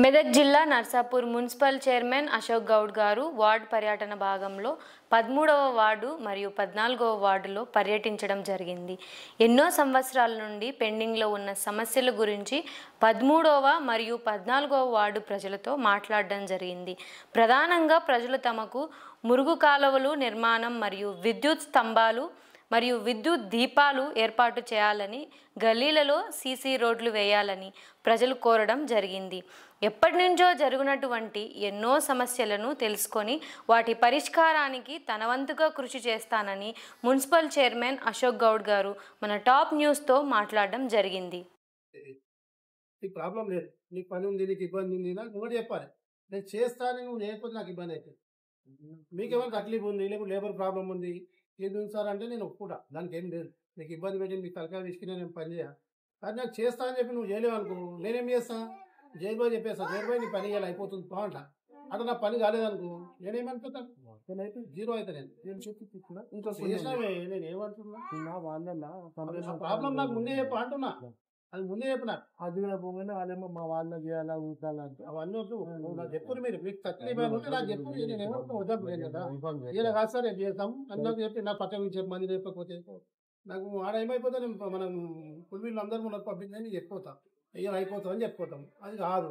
మెదక్ జిల్లా Narsapur municipal chairman Ashok Goud గారు ward పర్యటన భాగంలో 13వ వార్డు మరియు 14వ వార్డులో పర్యటించడం జరిగింది. ఎన్నో సంవత్సరాల నుండి పెండింగ్లో ఉన్న సమస్యల గురించి 13వ మరియు 14వ వార్డు ప్రజలతో మాట్లాడడం జరిగింది. ప్రధానంగా ప్రజలు తమకు మురుగు కాలువలు నిర్మాణం మరియు విద్యుత్ స్తంభాలు మరియు విద్యుత్ దీపాలు ఏర్పాటు చేయాలని, గల్లీలలో సీసీ రోడ్లు వేయాలని ప్రజలు కోరడం జరిగింది. ఎప్పటి నుంచో జరుగునటువంటి ఎన్నో సమస్యలను తెలుసుకొని వాటి పరిష్కారానికి తన వంతుగా కృషి చేస్తానని మున్సిపల్ చైర్మన్ అశోక్ గౌడ్ గారు మన టాప్ న్యూస్తో మాట్లాడడం జరిగింది. నీకు ప్రాబ్లం లేదు, నీకు పని ఉంది, నీకు ఇబ్బంది ఉంది, నాకు ఒకటి చెప్పాలి, నేను చేస్తాను, నువ్వు చేయకపోతే నాకు ఇబ్బంది అవుతుంది. మీకేమైనా తక్లీఫ్ ఉంది, లేకపోతే లేబర్ ప్రాబ్లం ఉంది, ఏది ఉంది సార్ అంటే నేను ఒప్పుకుంటా, దానికి ఏం లేదు. నీకు ఇబ్బంది పెట్టి నీకు తలకాయ తీసుకుని నేను పని చేయాలి, అది నాకు చేస్తా అని చెప్పి నువ్వు చేయలేవు అనుకో, నేనేం చేస్తా, జైబాయ్ చెప్పేస్తా, జైబాయ్ నీ పని చేయాలి అయిపోతుంది బాగుంట, అట్లా నా పని కాలేదనుకో నేనేమనుకుంటాను, నేనైతే జీరో అయితే నేను చెప్పి ఇంకా చేసినావే, నేను ఏమంటున్నా ప్రాబ్లం నాకు ముందే చెప్పు అంటున్నా, అది ముందే చెప్పిన అది పోగానే వాళ్ళేమో మా వాళ్ళ చేయాలా ఉండాలంటే అవన్నీ వద్దు, నాకు చెప్పురు మీరు, మీకు తక్కువ ఉంటే నాకు చెప్పు, నేను ఏమంటున్నా వద్దలేదు కదా, ఇలా కాదు సార్ నేను చేస్తాం అందరూ చెప్పి నా పక్క నుంచి మంది చెప్పకపోతే నాకు ఆడ ఏమైపోతే మనం కుటుంబీలు అందరూ మనకు పంపిందని చెప్పిపోతాం, అయ్యో అయిపోతాం అని చెప్పిపోతాం, అది కాదు.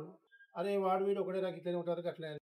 అరే వాడు వీడు ఒకటే నాకు ఇట్లనే ఉంటారు అట్లా